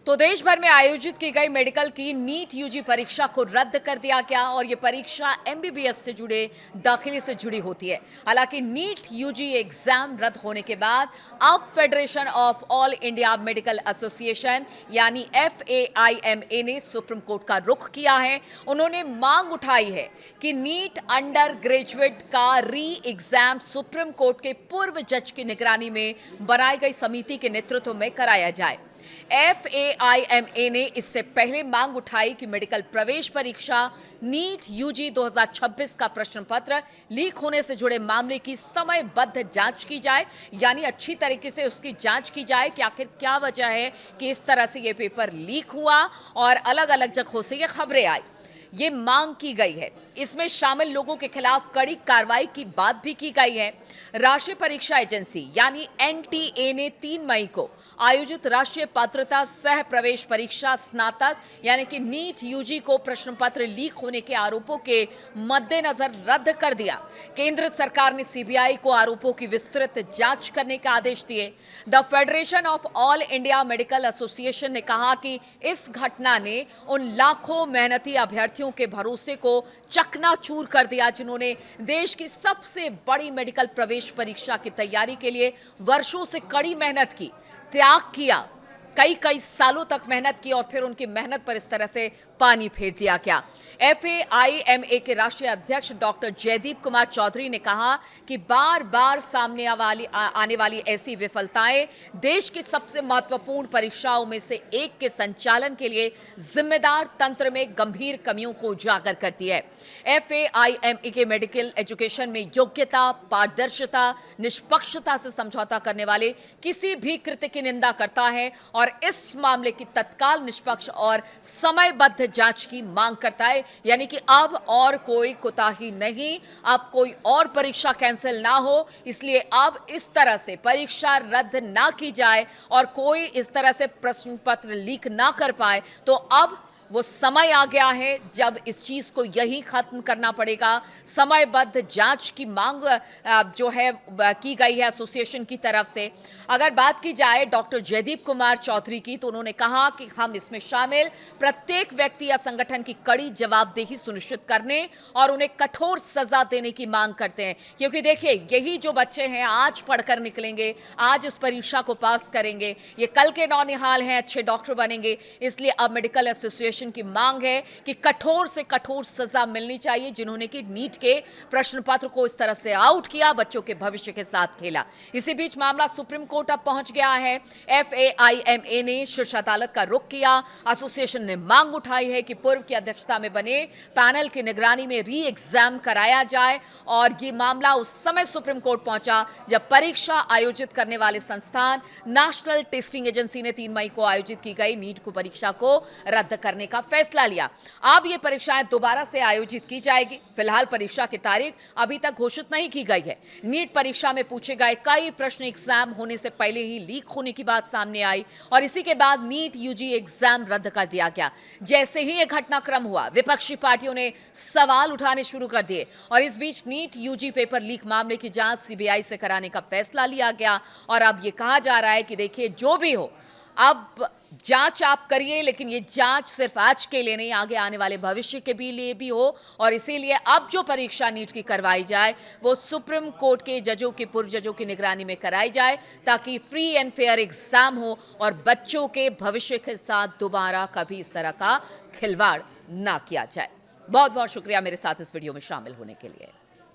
तो देश भर में आयोजित की गई मेडिकल की नीट यूजी परीक्षा को रद्द कर दिया गया और ये परीक्षा एमबीबीएस से जुड़े दाखिले से जुड़ी होती है। हालांकि नीट यूजी एग्जाम रद्द होने के बाद अब federation of all India medical association यानी FAIMA ने सुप्रीम कोर्ट का रुख किया है। उन्होंने मांग उठाई है कि नीट अंडर ग्रेजुएट का री एग्जाम सुप्रीम कोर्ट के पूर्व जज की निगरानी में बनाई गई समिति के नेतृत्व में कराया जाए। FAIMA ने इससे पहले मांग उठाई कि मेडिकल प्रवेश परीक्षा नीट यूजी 2026 का प्रश्न पत्र लीक होने से जुड़े मामले की समयबद्ध जांच की जाए, यानी अच्छी तरीके से उसकी जांच की जाए कि आखिर क्या वजह है कि इस तरह से ये पेपर लीक हुआ और अलग अलग जगहों से ये खबरें आई। ये मांग की गई है। इसमें शामिल लोगों के खिलाफ कड़ी कार्रवाई की बात भी की गई है। राष्ट्रीय परीक्षा एजेंसी यानी NTA ने 3 मई को आयोजित राष्ट्रीय पात्रता सह प्रवेश परीक्षा स्नातक यानी कि नीट यूजी को प्रश्न पत्र लीक होने के आरोपों के मद्देनजर रद्द कर दिया। केंद्र सरकार ने CBI को आरोपों की विस्तृत जांच करने के आदेश दिए। The federation of all India medical association ने कहा कि इस घटना ने उन लाखों मेहनती अभ्यर्थियों के भरोसे को चकनाचूर कर दिया जिन्होंने देश की सबसे बड़ी मेडिकल प्रवेश परीक्षा की तैयारी के लिए वर्षों से कड़ी मेहनत की, त्याग किया, कई सालों तक मेहनत की और फिर उनकी मेहनत पर इस तरह से पानी फेर दिया गया। FAIMA के राष्ट्रीय अध्यक्ष डॉक्टर जयदीप कुमार चौधरी ने कहा कि बार बार सामने आने वाली ऐसी विफलताएं देश की सबसे महत्वपूर्ण परीक्षाओं में से एक के संचालन के लिए जिम्मेदार तंत्र में गंभीर कमियों को उजागर करती है। FAIMA के मेडिकल एजुकेशन में योग्यता, पारदर्शिता, निष्पक्षता से समझौता करने वाले किसी भी कृत्य की निंदा करता है और इस मामले की तत्काल, निष्पक्ष और समयबद्ध जांच की मांग करता है। यानी कि अब और कोई कोताही नहीं, अब कोई और परीक्षा कैंसिल ना हो, इसलिए अब इस तरह से परीक्षा रद्द ना की जाए और कोई इस तरह से प्रश्न पत्र लीक ना कर पाए। तो अब वो समय आ गया है जब इस चीज को यही खत्म करना पड़ेगा। समयबद्ध जांच की मांग जो है की गई है एसोसिएशन की तरफ से। अगर बात की जाए डॉक्टर जयदीप कुमार चौधरी की, तो उन्होंने कहा कि हम इसमें शामिल प्रत्येक व्यक्ति या संगठन की कड़ी जवाबदेही सुनिश्चित करने और उन्हें कठोर सजा देने की मांग करते हैं, क्योंकि देखिए यही जो बच्चे हैं आज पढ़कर निकलेंगे, आज इस परीक्षा को पास करेंगे, ये कल के नौनिहाल हैं, अच्छे डॉक्टर बनेंगे। इसलिए अब मेडिकल एसोसिएशन की मांग है कि कठोर से कठोर सजा मिलनी चाहिए जिन्होंने कि नीट के प्रश्न पत्र को इस तरह से आउट किया, बच्चों के भविष्य के साथ खेला। इसी बीच मामला सुप्रीम कोर्ट अब पहुंच गया है। FAIMA ने शीर्ष अदालत का रुख किया। एसोसिएशन ने मांग उठाई है कि पूर्व की अध्यक्षता में बने पैनल की निगरानी में री एग्जाम कराया जाए और यह मामला उस समय सुप्रीम कोर्ट पहुंचा जब परीक्षा आयोजित करने वाले संस्थान नेशनल टेस्टिंग एजेंसी ने 3 मई को आयोजित की गई नीट को परीक्षा को रद्द करने का फैसला लिया। अब ये परीक्षाएं दोबारा से आयोजित की जाएगी। फिलहाल परीक्षा की तारीख अभी तक घोषित नहीं की गई है। नीट परीक्षा में पूछे गए कई प्रश्न एग्जाम होने से पहले ही लीक होने की बात सामने आई और इसी के बाद नीट यूजी एग्जाम रद्द कर दिया गया। जैसे ही यह घटनाक्रम हुआ, विपक्षी पार्टियों ने सवाल उठाने शुरू कर दिए और इस बीच नीट यूजी पेपर लीक मामले की जांच CBI से कराने का फैसला लिया गया और अब यह कहा जा रहा है कि देखिए जो भी हो, अब जांच आप करिए, लेकिन ये जांच सिर्फ आज के लिए नहीं, आगे आने वाले भविष्य के भी लिए भी हो और इसीलिए अब जो परीक्षा नीट की करवाई जाए वो सुप्रीम कोर्ट के जजों के पूर्व जजों की निगरानी में कराई जाए ताकि फ्री एंड फेयर एग्जाम हो और बच्चों के भविष्य के साथ दोबारा कभी इस तरह का खिलवाड़ ना किया जाए। बहुत बहुत शुक्रिया मेरे साथ इस वीडियो में शामिल होने के लिए।